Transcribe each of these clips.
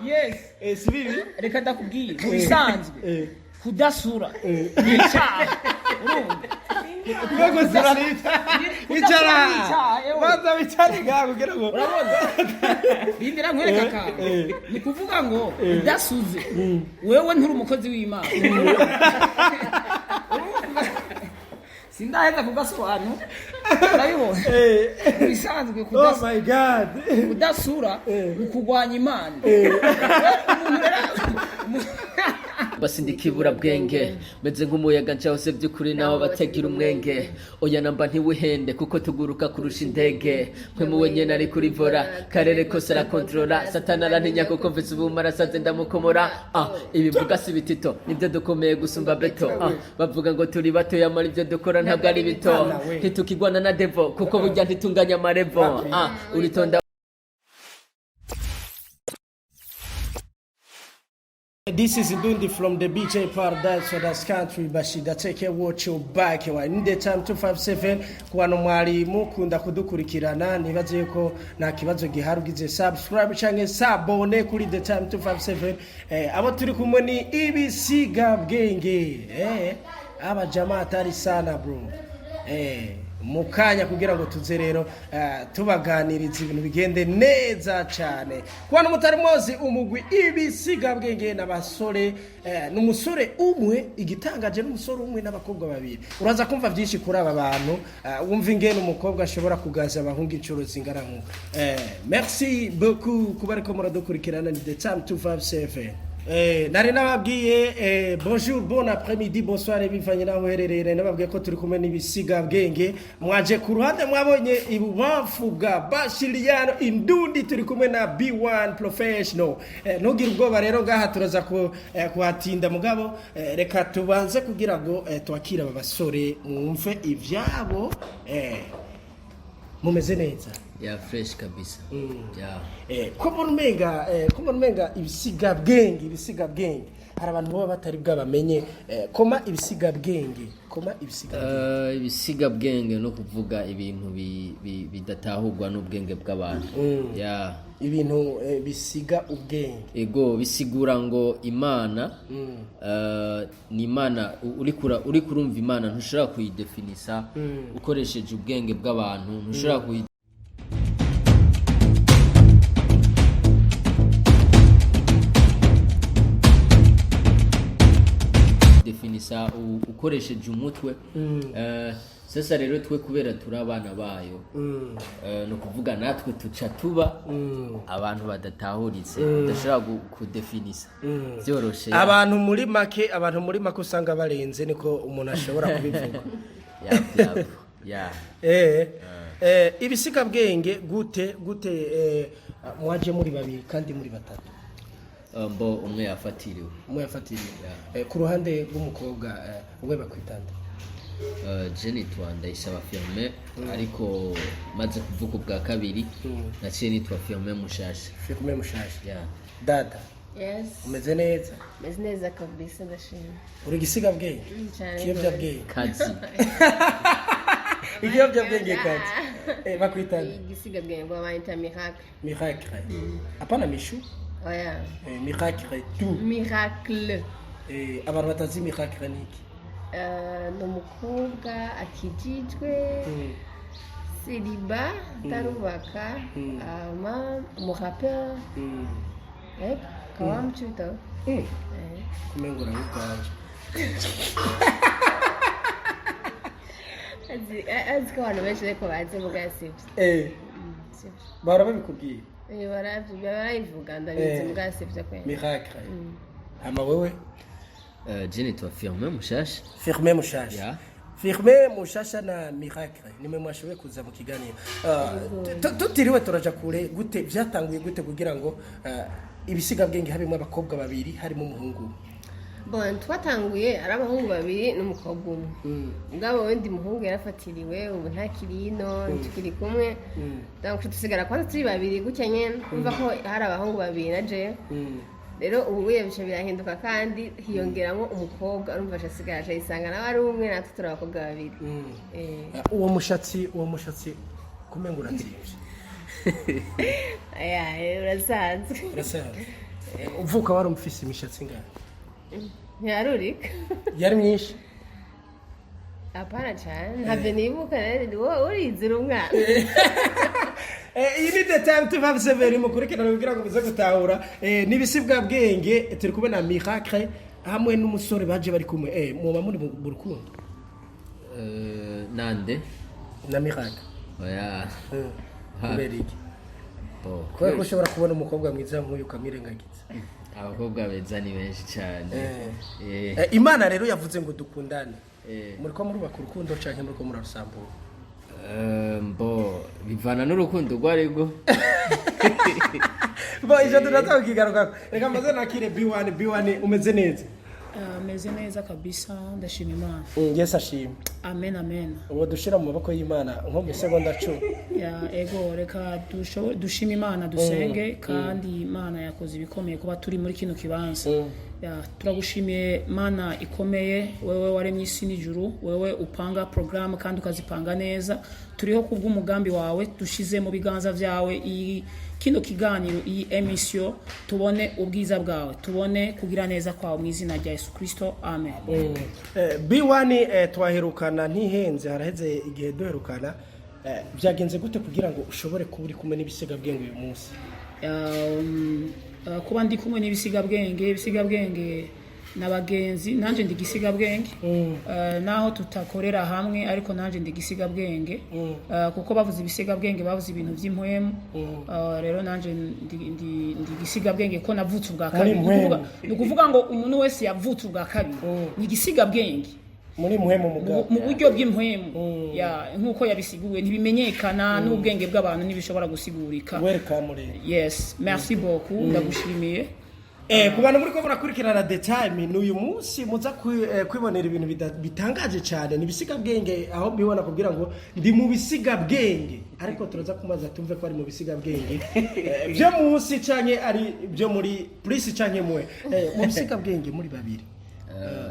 Yes. Si bibi? Reka ndakubwiye mu bisanzwe kudasura nicyaha urumva Kuko sura nicara baza bicara ngaho kugira ngo urabona bindira nkwereka ka ni kuvuga ngo udasuze wewe nturi umukozi w'Imana sindaheza kugasobanura urabibona bisanzwe Oh my God. kudasura ukugwanya Imana basi ndikibura bwenge meze nk'umuyaga nshahose by'ukuri naho bategera umwenge oya namba ntiwihende kuko tuguruka kurusha indege mwe muwe nyene ari kuri vora karere kose arakontrola satana arantinya kuko mvise ubumara saze ndamukomora ibivuga si bitito nibyo dukomeye gusumba beto bavuga ngo turi bato yamara ibyo dukora ntabwo ari bito ntitukigwana na devo kuko burya ntitunganya amarevo uritonda. This is Ndundi from the BJ Paradise for this country. Bashida take care, watch your back. In the time 257 kuano mwalimu kunda kudukurikirana nibaze yuko na kibazo giharugize subscribe change sabone kuri the time 257 abo turi kumwe ni ibisiga bwenge aba jamaa atari sana bro mukanya kugira ngo tuze rero tubaganiriza ibintu bigende neza cyane kwana mutari mozi umugwi ibisiga bwenge n'abasore n'umusore umwe igitangaje n'umusore umwe n'abakobwa babiri uraza kumva byinshi kuri aba bantu wumva ingene umukobwa ashobora kugaza abahungu incuro zingana nko merci beaucoup kuba ariko muradukurikirana ni the time 257 nari nababwiye bonjour bon après-midi bonsoir bivanye naho herereye nababwiye ko turi kumwe n'ibisiga bwenge mwaje ku ruhande mwabonye ibubamfu bwa Bashiliano Indundi turi kumwe na B1 professional ntugire ubwoba rero ngaha turaza kuhatinda mugabo reka tubanze kugira ngo twakira aba basore mwumve ivyabo mumeze neza ya fresh kabisa Koma rumenga ibisiga bwenge hari abantu baba batari bwabamenye koma ibisiga bwenge ibisiga bwenge no kuvuga ibintu bidatahurwa n'ubwenge bw'abantu ibintu bisiga ubwenge ego bisigura ngo Imana ni Imana uri kurumva Imana ntushobora kuyidefinisa ukoresheje ubwenge bw'abantu ntushobora definisa ukoresheje umutwe sasa rero twe kubera turi abana bayo no kuvuga natwe tuca tuba abantu badatahuritse udashobora kudefinisa byoroshe abantu muri make usanga barenze niko umuntu ashobora kubivuga ibisiga bwenge gute mwaje muri babiri kandi muri batatu mbo umwe yafatiriwe ku ruhande rw'umukobwa we bakwitanda Jenny Twandayisaba Firme ariko maze kuvuka bwa kabiri naciye nitwa Firme Mushasha dada yes umeze neza kabisa ndashimye uri gisiga bwenge kiyobya bwenge kazi ikiyobya bwenge kazi bakwitanda igisiga bwenge ngo bayita miracle apana mishu oya miracle abantu batazi miracle niki n'umukobwa akijijwe siliba tarubaka umurapeur kawam chuta kumengura ubwaje azi ko abantu benshi ariko bazi mugasivye barabikubwiye barabivuga ndabizi mugasivye kwe miracle ama wewe Jenny Twa Firme Mushasha Firme Mushasha na Miracle nimwe mwashoboye kuza mu kiganiro tutiriwe turaja kure gute byatanguye gute kugira ngo ibisiga bwenge habimwe abakobwa babiri harimo umuhungu bon twatanguye ari abahungu babiri n'umukobwa umwe ngabo wendi muhungu yarafatiriwe ubu ntakiri ino tukiri kumwe donc tusigara kwanza turi babiri gutya nyene kumva ko hari abahungu babiri na je rero ubu yebisha birahinduka kandi hiyongeramo umukobwa urumva ashasigaje isanga nawe ari umwe natwe turi abakobwa babiri uwo mushatsi kumengura nzivye urasanzwe uvuka wari umufise imishatsi ingana ntiyarurika yari myinshi apana cyane ntabyo nibuka rero wowe urizira umwana iyi ni detail tuva severi mukurikirana kugira ngo bize gutahura n'ibisibwa bwenge turi kubona Miracle hamwe n'umusore baje bari kumwe muba muri mu rukundo nande na Miracle oya kuberiki ko ushobora kubona umukobwa mwiza nk'uyu kamirengagiza abakobwa beza ni benshi cyane Imana rero yavuze ngo dukundane muri ko murubaka urukundo canke muri ko murarusambura mbo bivana n'urukundo rwarego bo ijo turataukigaruka reka maze nakire B1 umeze neza ameze neza kabisa ndashima Imana Yesu ashimwe amen uwo dushira mu maboko y'Imana nko mu segonda 10 ya ego reka dushima Imana dusenge kandi Imana yakoze ibikomeye kuba turi muri kino kibanza ya turagushimiye Mana ikomeye wewe waremye isi n'ijuru wewe upanga program kandi ukazipanga neza turiho kubw'umugambi wawe dushize mu biganza vyawe kino kiganiro iyi emission tubone ubwiza bwawe tubone kugira neza kwawe mu izina rya Yesu Kristo amen. B1 twaherukana ntihenze haraheze igihe duherukana byagenze gute kugira ngo ushobore kuba uri kumwe n'ibisiga bwenge uyu munsi kuba ndi kumwe n'ibisiga bwenge nabagenzi nanje ndi gisiga bwenge naho tutakorera hamwe ariko nanje ndi gisiga bwenge kuko bavuze ibisiga bwenge bavuze ibintu by'impwemu rero nanje ndi gisiga bwenge ko navutse ubwa kabiri ni kuvuga ngo umuntu wese yavutse ubwa kabiri ni gisiga bwenge muri muhemu mu buryo bw'impwemu ya nkuko yabisiguwe ntibimenyekana n'ubwenge bw'abantu nibishobora gusigurika. Welcome. Yes, merci beaucoup ndagushimiye. Ku bantu muri ko murakurikirana The Time n'uyu munsi muza kwibonera ibintu bitangaje cyane nibisiga bwenge aho bibona kugira ngo ndi mu bisiga bwenge ariko turaza kumaza tumve ko ari mu bisiga bwenge byo munsi canke ari byo muri police canke mwe mu bisiga bwenge muri babiri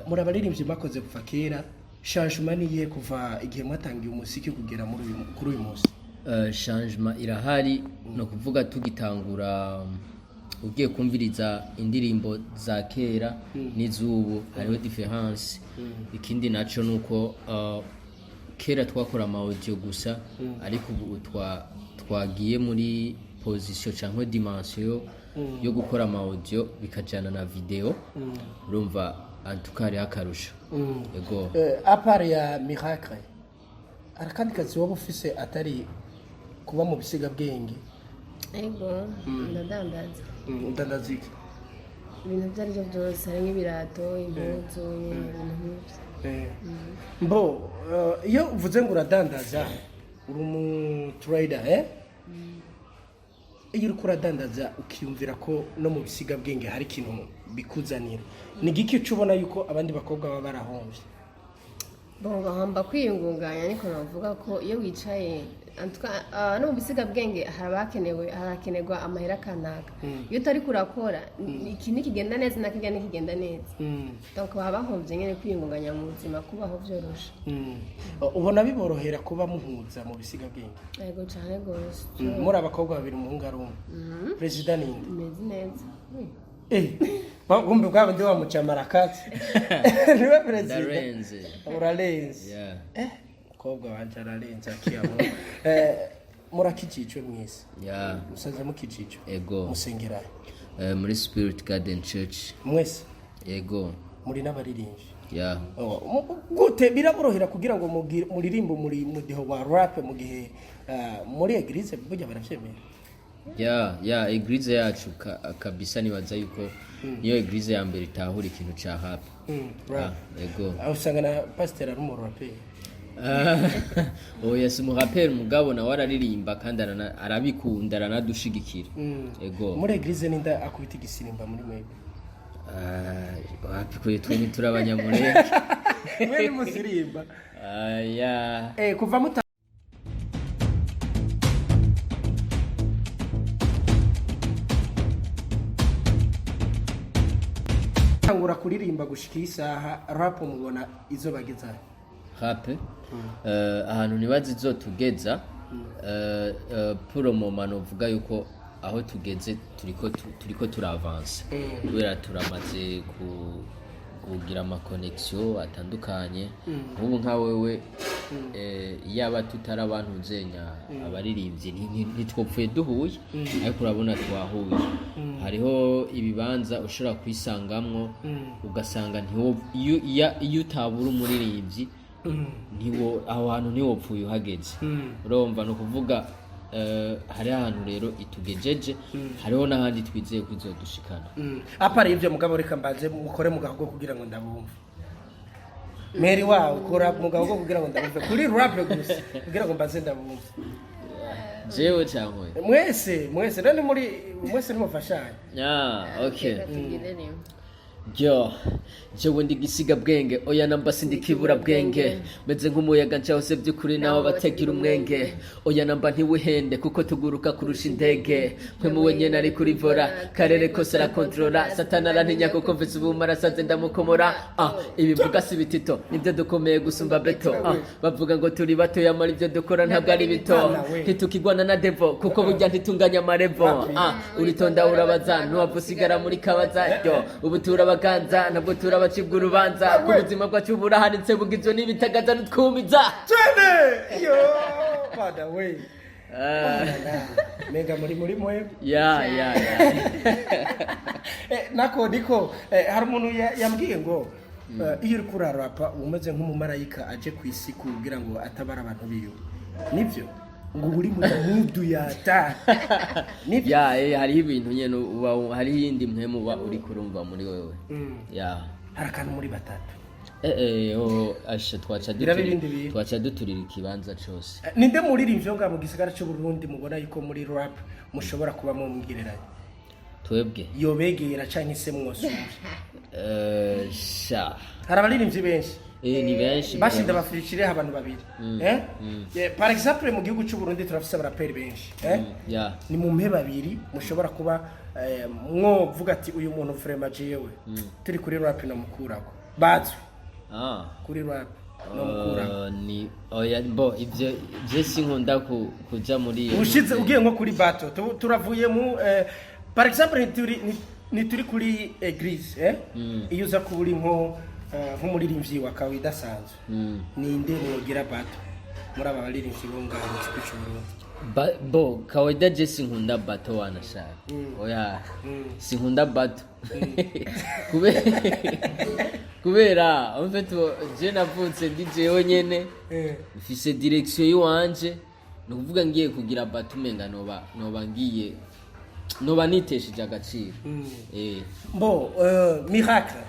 muri abaririmbyi bakoze kuva kera changement niye kuva igihe mwatangiye umusiki kugera kuri uyu munsi changement irahari no kuvuga tugitangura ugiye kumviriza indirimbo za kera n'izubu hariho difference ikindi naco nuko kera twakora ama audio gusa ariko ubu twagiye muri position cyangwa dimension yo gukora ama audio bikajana na video urumva antukari akarusha ego apart ya Miracle arakandi kazi waba ufise atari kuba mu bisiga bwenge ego ndadandaza ndandaziki ibintu byari byo byose hari nk'ibirato impuzu ibintu mbo iyo uvuze ngo uradandaza uri umu trader iyo uri kuradandaza ukiyumvira ko no mu bisiga bwenge hari ikintu bikuzanira ni giki ubona yuko abandi bakobwa baba barahomvye bahomba kwiyungunganya niko navuga ko iyo wicaye no mu bisiga bwenge harakenerwa amahera kanaka iyo utari kurakora iki nikigenda neza nakijya nikigenda neza donc baba bahomvye nyene kwiyungunganya mu buzima kubaho byoroshe ubona biborohera kuba muhuza mu bisiga bwenge yego cyane gose muri abakobwa babiri umuhungu ari umwe president ninde meze neza bagumbe bwabo ndi wa mucamarakati niwe president urarenze kobwa wanje ararenze akiyamo murakijijwe mwese musaza mukijijwe ego musengera muri Spirit Garden Church mwese ego muri n'abaririmvyi gute biraborohera kugira ngo muririmbo muri mudiho wa rap mu gihe muri eglise burya baravyemera eglise yacu kabisa nibaza yuko niyo eglise ya mbere itahura ikintu ca rap ego usanga na pastor ari mu rap oya si umuraperi mugabo nawe araririmba kandi arabikunda aranadushigikira ego muri eglise ninda akubita igisirimba muri mwebwe wapikuye twe turi abanyamurenge mwe ni musirimba kuva tangura kuririmba gushika isaha rap mubona izo bageza rap ahantu nibazi izotugeza pour le moment novuga yuko aho tugeze turiko turavansa kubera turamaze kugira amakonegisiyo atandukanye nk'ubu nka wewe yaba tutari abantu nzenya abaririmbyi ntitwopfuye duhuye ariko urabona twahuye hariho ibibanza ushobora kwisangamwo ugasanga iyo utabura umuririmbyi aho hantu ntiwopfuye uhageze urumva ni ukuvuga hari ahantu rero itugejeje hariho n'ahandi twizeye ko izodushikana apara ibyo mugabo reka mbanze mukore mu gahogo kugira ngo ndabumve meri wawe ukora mu gahogo kugira ngo ndabumve kuri rap gusa kugira ngo mbanze ndabumve jewe cyangwa mwese none mwese nimufashanye okay jewe ndi gisiga bwenge oya namba sindikibura bwenge meze nk'umuyaga nca hose by'ukuri naho batagira umwenge oya namba ntiwihende kuko tuguruka kurusha indege mwe mu wenyene ari kuri vora karere kose arakontrola satana arantinya kuko mvise ubumara asaze ndamukomora ibivuga si bitito nibyo dukomeye gusumba beto bavuga ngo turi bato yamara ibyo dukora ntabwo ari bito ntitukigwana na devo kuko burya ntitunganya amarevo uritonda urabaza ntuwapfa usigara muri kabaza ubu turabaganza nabwo turabacibwa urubanza ku buzima bwacu burahanitse bugizwe n'ibitagaza n'utwumiza twene yo bada we mega muri mwe nako niko hari umuntu yambwiye ngo iyo uri kurarapa umeze nk'umumarayika aje ku isi kugira ngo atabara abantu biyo nibyo ngo uri mu mudu yata nibyo hariho ibintu nyene hariho iyindi mpemu uba uri kurumva muri wewe hari akantu muri batatu asha twaca duturira ikibanza cose ninde muririmbyi ngo mu gisagara cy'u Burundi mubona yuko muri rap mushobora kuba mu mbwireranye twebwe yobegera canke se mwosuje sha hari abaririmbyi benshi ni benshi bashinda bafurikire abantu babiri par exemple mu gihugu cy'u Burundi turafise abaraperi benshi ni mu mpe babiri mushobora kuba mwovuga ati uyu muntu vraiment jewe turi kuri rap no mukurako bazwe kuri rap no mukurako ni oya ivyo je sinkunda kuja muri ushize ugiye nko kuri bato turavuye mu par exemple turi kuri eglise iyo uza kuburi nko nk'umuririmbyi wa kawe idasanzwe ninde mugira bato muri aba baririmbyi bo ngaho mu gihugu cy'u Burundi kawaida je sinkunda bato wanashaka oya sinkunda bato kubera en fait je navutse ndi jewe nyene mfise direction yiwanje no kuvuga ngiye kugira bato umenga noba ngiye noba nitesheje agaciro miracle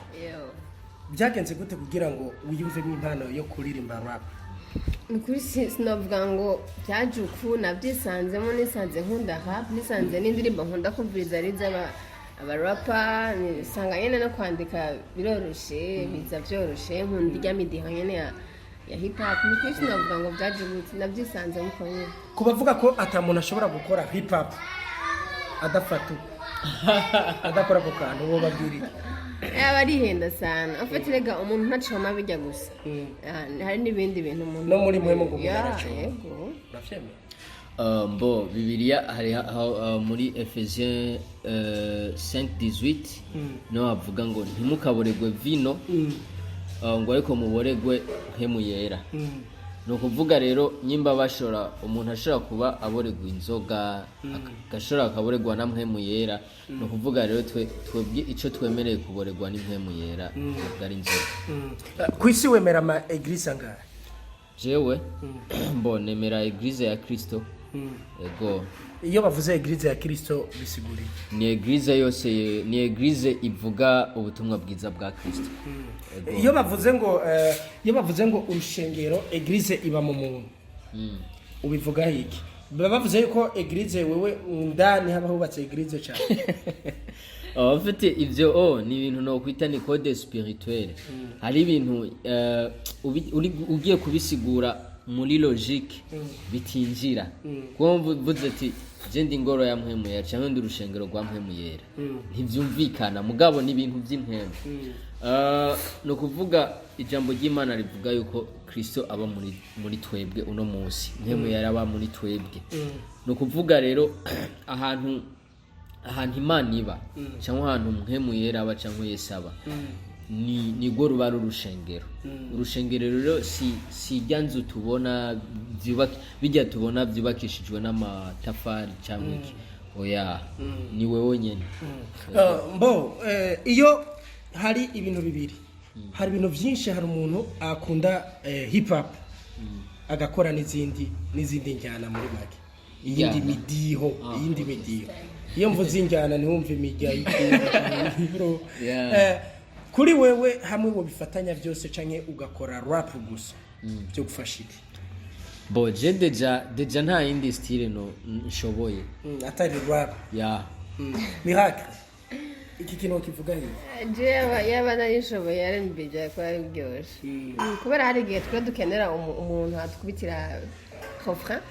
byagenze gute kugira ngo wiyumvemo impano yo kuririmba rap kuri sinavuga ngo byaje uku nabyisanzemo nisanze nkunda rap nisanze n'indirimbo nkunda kumviriza ari abarapa nisanga nyene no kwandika biroroshe biza byoroshe nkunda irya midiho nyene ya hip hop ni kuri sinavuga ngo byaje gute nabyisanze muko nyene kubavuga ko atamuntu ashobora gukora hip hop adakora ku kantu bo babwirira barihenda sana afite rega umuntu ntacoma bijya gusa hari n'ibindi bintu umuntu no muri mwe ngo mugaracho Bibiliya hari muri Ephesiens 5:18 no avuga ngo ntimukaboregwe vino ngo ariko muboregwe mpemu yera no kuvuga rero nyimba umuntu ashobora kuba aboregwa inzoga agashobora akaboregwa na mpemu yera no kuvuga rero twebwe ico twemereye kuboregwa ni mpemu yera bwari inzoga kwisi wemera ama eglise angahe jewe nemera eglise ya Kristo ego iyo bavuze eglise ya Kristo bisiguri ni eglise yose ni eglise ivuga ubutumwa bwiza bwa Kristo iyo bavuze ngo urushengero eglise iba mu muntu ubivuga hiki bavuze yuko eglise wewe ndani haba hubatse eglise cyane afite ivyo ni ibintu no kwita ni code spirituelle hari ibintu ugiye kubisigura muri logique bitinjira kuko mvuze ati je ndi ngoro ya mpemu yera cyangwa ndi urushengero rwa mpemu yera ntivyumvikana mugabo ni ibintu by'impemu no kuvuga ijambo ry'Imana rivuga yuko Kristo aba muri twebwe uno munsi mpemu yera aba muri twebwe no kuvuga rero ahantu ahantu imana iba cyangwa ahantu mpemu yera aba cyangwa Yesu aba ni rwo ruba ari urushengero. Urushengero rero si ijya nzu tubona bijya tubona byubakishijwe n'amatafari cyangwa iki, oya ni wowe nyine. Iyo hari ibintu bibiri, hari ibintu byinshi, hari umuntu akunda hip hop agakora n'izindi njyana muri make, iyindi midiho. Iyo mvuze injyana ntiwumve imijya y'ikiro. Kuri wewe hamwe wo bifatanya byose canke ugakora rap gusa byo gufasha iki? Je deja nta yindi style no nshoboye atari rap. Miracle iki kintu kivuga je yaba narishoboye R&B kwa byoshe kubera hari igihe twe dukenera umuntu atukubitira refrain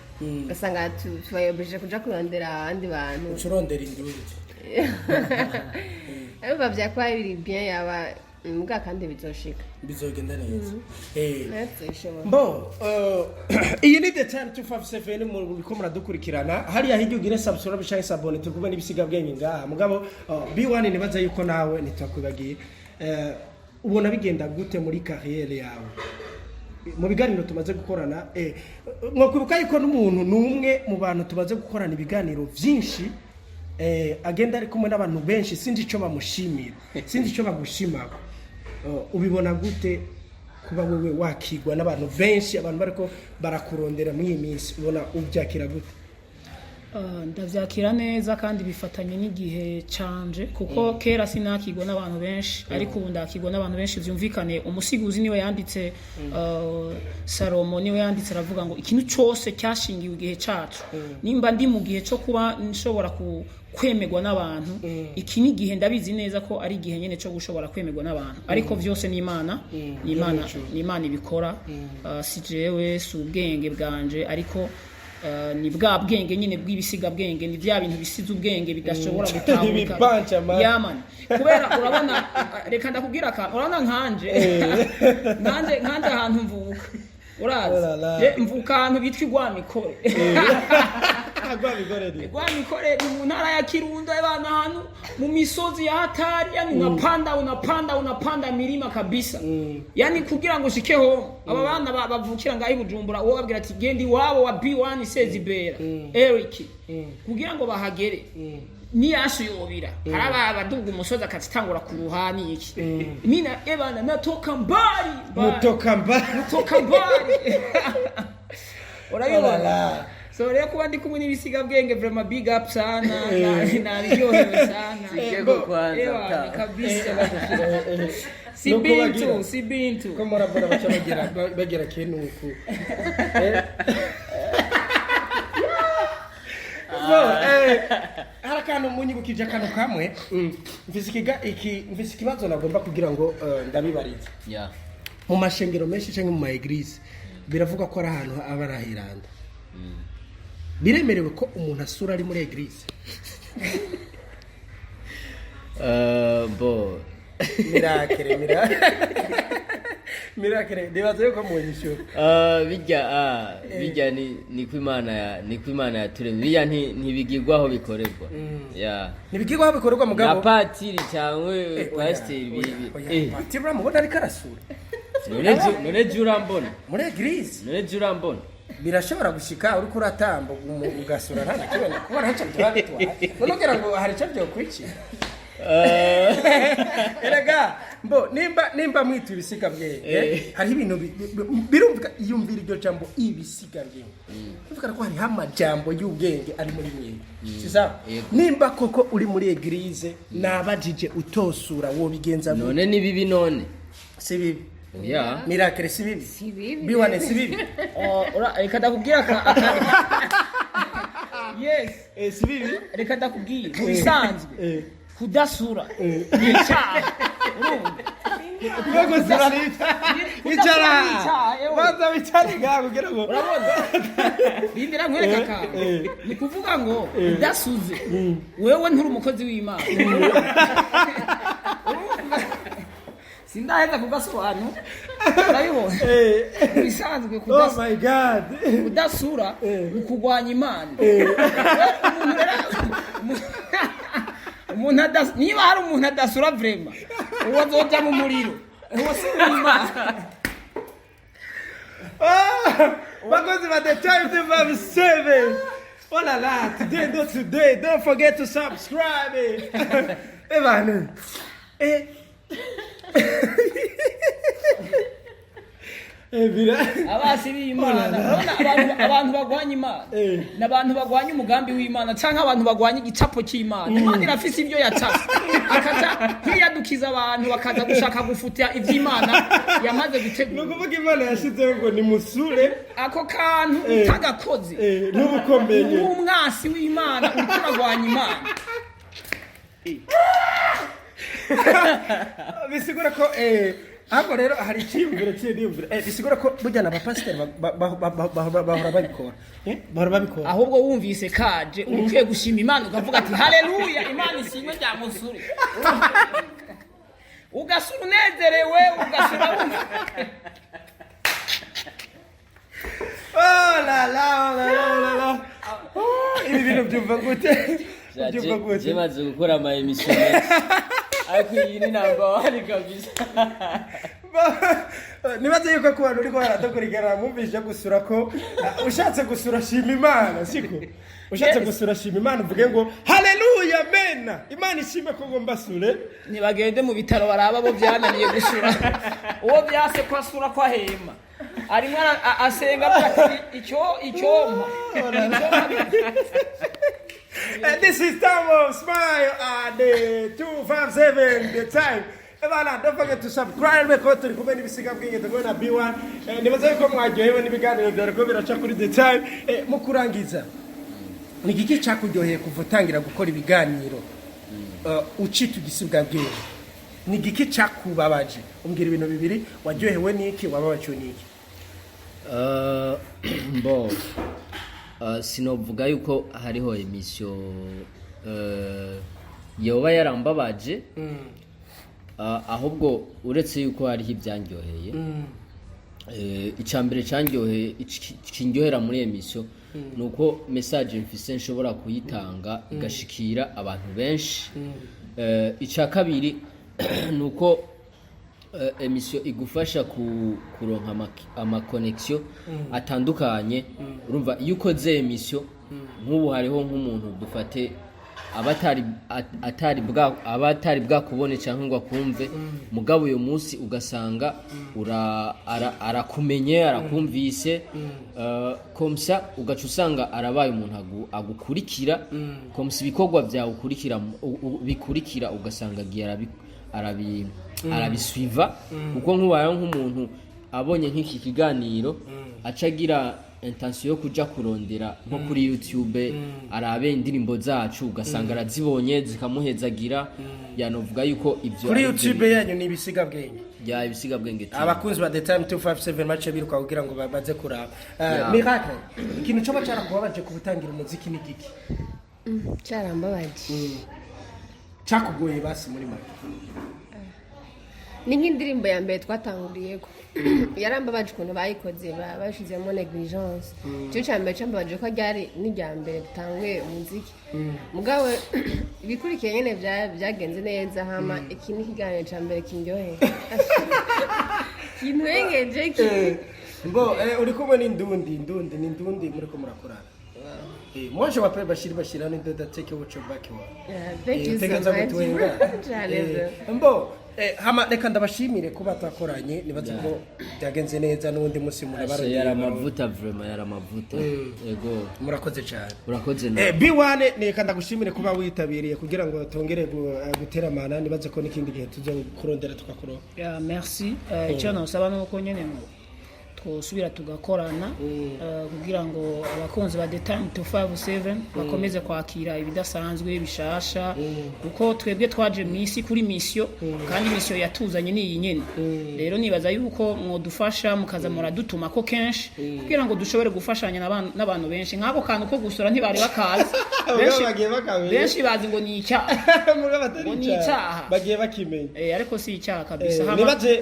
gasanga tubayobeje kuja kurondera abandi bantu ucurondera indundi Aba byakwa biri bien yaba mbwa kandi bizogenda neza. Iyi ni the time 257 mu biko muradukurikirana hariya hirya ugire subscribe cyangwa sabone tukuba n'ibisiga bwenge ngaha mugabo B1 nibaza yuko nawe nitwakwibagiye ubona bigenda gute muri carrière yawe mu biganiro tumaze gukorana mwo kwibuka yuko n'umuntu numwe mu bantu tumaze gukorana ibiganiro byinshi agenda ari kumwe n'abantu benshi sinzi ico bamushimira sinzi ico bagushima ubibona gute kuba wewe wakigwa n'abantu benshi abantu bariko barakurondera muri iyi minsi ubona ubyakira gute? Ndavyakira neza kandi bifatanye n'igihe canje kuko kera sinakigwa n'abantu benshi ariko ubu ndakigwa n'abantu benshi vyumvikane. Umusiguzi niwe yanditse Salomo niwe yanditse aravuga ngo ikintu cyose cyashingiwe igihe cacu nimba ndi mu gihe cyo kuba nshobora kwemegwa n'abantu iki ni gihe ndabizi neza ko ari gihe nyene cyo gushobora kwemegwa n'abantu ariko vyose ni Imana ibikora si jewe si ubwenge bwanje ariko ni bwa bwenge nyine bw'ibisiga bwenge ni bya bintu bisize ubwenge bidashobora gutahuka yamani kubera urabona reka ndakubwira ka urabona nkanje ahantu mvuka urazi mvuka ahantu bitwa Igwamikore Igwamikore ni mu ntara ya Kirundo abana ahantu mu misozi ya hatari yani unapanda milima kabisa yani kugira ngo shike home aba bana bavukira ngaho Bujumbura uwo babwira ati gendi wabo wa B1 Sezibera Eric kugira ngo bahagere ni yasuyobira haraba abaduga umusozi akatitangura ku ruhani iki mina ebana natoka mbali urayobora so rero kuba ndi kumwe n'ibisiga bwenge vraiment big up sana na ryohewe sana sigego kwanza kabisa si bintu ko murabona bacha bagera kintu uku harakantu munyibukije kano kamwe mfise ikibazo nagomba kugira ngo ndabibarize mu mashengero menshi cyangwa mu maeglise biravuga ko ari ahantu abarahiranda biremerewe ko umuntu asura ari muri eglise Miracle ndibaza yuko munyisho bijya ni kwimana yaturemye bijya ntibigirwaho bikorerwa ntibigirwaho bikorerwa mugabo na patiri cyangwa pasiteri patiri uramubona ariko arasura none jurambona muri eglise none jurambona birashobora gushika uri kuratamba ugasura nta kibona kubona haca byatwaye nonogera ngo hari cyo byo kwiki erega nimba mwitu ibisiga bwenge hari ibintu birumvika iyumvira iryo jambo ibisiga bwenge bivuga ko hari amajambo y'ubwenge ari muri mwe siza nimba koko uri muri eglise nabajije utosura wo bigenza none ni bibi none si bibi Miracle si bibi B1 si bibi reka ndakubwira yes si bibi reka ndakubwira mu bisanzwe kudasura ni icyaha urumva gusura wicara baza wicara ngaho kugira ngo urabona bindira nkwereka akantu ni kuvuga ngo udasuze wewe nturi umukozi w'Imana sindaheza kugasobanura urabibona bisanzwe kudasura ukugwanya Imana niba hari umuntu adasura vrema uwo azoja mu muriro uwo si Imana. Bakozi ba The Time 257. Oh là là, today, don't forget to subscribe. Bana. Bira. Abasi b'Imana abantu bagwanya Imana n'abantu bagwanya umugambi w'Imana canke abantu bagwanya igicapo cy'Imana. Imana irafise ibyo yacase akaza ntiyadukiza abantu bakaza gushaka gufuta ivy'Imana yamaze gutegura. Nukuvuga Imana yashizeho ngo ni musure ako kantu utagakoze n'ubukomeye umwasi w'Imana uragwanya Imana. Bisigura ko Ako rero hari icyiyumviro cy'iyumviro bisigura ko burya n'abapasiteri bahora babikora ahubwo wumvise kaje ukwiye gushima Imana ukavuga ati haleluya Imana ishimwe rya musuri ugasura unezerewe ugasura la ibi bintu byumva gute Jimaze gukora ama emission ariko iyi ni namba wari kabisa. Nibaze yuko ku bantu uriko baratokurigana mumvisha gusura ko ushatse gusura shima Imana siko ushatse gusura shima Imana uvuge ngo haleluya amen Imana ishime ko ngomba sure nibagende mu bitaro baraba bo byananiye gusura uwo byase kwasura kwa hema arimo asenga ati icyo This is Tamo Smile at the 257 The Time. Don't forget to subscribe because turi kumwe n'ibisiga bwenge tugona B1. Nibaza yuko mwaryohewe n'ibiganiro byari ko biraca kuri The Time. Mu kurangiza ni giki cyakuryoheye kuva utangira gukora ibiganiro ucita igisibwa bwenge ni giki cyakubabaje umbwira ibintu bibiri waryohewe n'iki wababaciwe n'iki Bo sinovuga yuko hariho emission yoba yarambabaje ahubwo uretse yuko hariho ibyanyoheye icambere cyanyoheye kinyohera muri emission nuko message mfise nshobora kuyitanga igashikira abantu benshi ica kabiri nuko emission igufasha kuronka ama connection atandukanye urumva yuko ze emission nk'ubu hariho nk'umuntu dufate abatari bwakubone cyangwa ngo akumve mugabo uyo munsi ugasanga arakumenye arakumvise komsa ugaca usanga arabaye umuntu agukurikira komsa ibikorwa byawe bikurikira ugasanga agiye arabisuiva kuko nk'ubaye nk'umuntu abonye nk'iki kiganiro acagira intention yo kuja kurondera nko kuri YouTube arabe indirimbo zacu ugasanga arazibonye zikamuhezagira yanovuga yuko ivyo kuri YouTube yanyu ni ibisiga bwenge ya ibisiga bwenge abakunzi ba The Time 257 mace biruka kugira ngo baze kuraba Miracle ikintu cyo bacara kubabaje kubutangira umuziki ni giki cyarambabaje cyakugoye basi muri make ni nk'indirimbo ya mbere twatanguriyeko yarambabaje ukuntu bayikoze bashizemo negligence cyo cyambere cyambabaje ko ryari n'irya mbere dutanguye umuziki mugabo ibikurikiye nyene byagenze neza hama iki ni kiganiro cyambere kindyoheye kinwengeje mbo uri kumwe n'indundi muri ko murakorana moi je m'appelle Bashir n'indoda take watch back mbo hama reka ndabashimire kuba twakoranye nibaze ko byagenze neza n'undi musi murabaro yaramavuta vraiment yaramavuta yego murakoze cyane murakoze B1 reka ndagushimire kuba witabiriye kugira ngo tongere gutera mana nibaze ko n'ikindi gihe tuzo kurondera tukakoro merci icyo nasaba nuko nyene twosubira tugakorana kugira ngo abakunzi ba The Time 257 bakomeze kwakira ibidasanzwe bishasha kuko twebwe twaje mwisi kuri mission kandi mission yatuzanye ni iyi nyene rero nibaza yuko mwodufasha mukaza muradutuma ko kenshi kugira ngo dushobore gufashanya n'abantu benshi nk'ako kantu ko gusura ntibari bakazi benshi bazi ngo ni icyaha bagiye bakimenya ariko si icyaha kabisa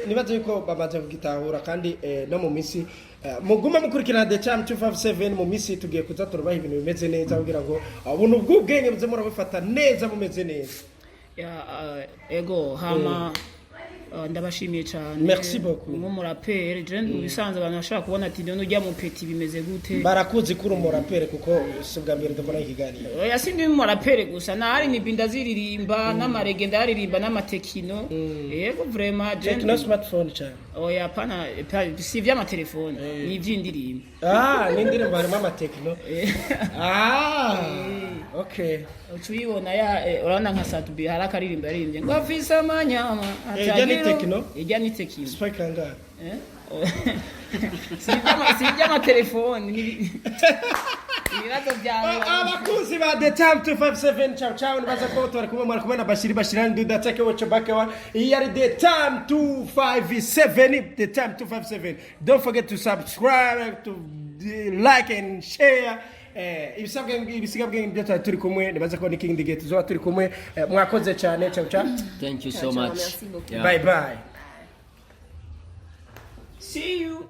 nibaze yuko bamaze kugitahura kandi no mu misi muguma mukurikirana The Time 257 mu misi tugiye kuza turubaha ibintu bimeze neza kugira ngo ubuntu bw'ubwenge buze murabifata neza bumeze neza ego hama ndabashimiye cyane Merci beaucoup. nk'umuraperi je ubisanzwe abantu bashaka kubona ati none ujya mu peti bimeze gute barakuzi kuri umuraperi kuko si ubwa mbere dukora ikiganiro oya sindi umuraperi gusa nahari nibinda ziririmba n'amarege ndaririmba n'amatekino yego vraiment je Techno smartphone cyane oya pana si ivy'amatelefone ni ivy'indirimbo n'indirimbo harimo amatekino okay ucuyibona urabona nka Satubi hari akaririmbo yaririmbye ngo afise amanyama ijya ni tekino ijya ni tekino spike kangahe si iby'amatelefone ibibazo byawe abakunzi ba The Time 257 ciao ciao nibaza ko twari kumwe na Bashiri Nduda take wacho bakawa iyi ari The Time 257 The Time 257 don't forget to subscribe to like and share ibisiga bwenge byo turi kumwe nibaza ko ni King the Gate zo turi kumwe mwakoze cyane ciao ciao Thank you so much. bye bye see you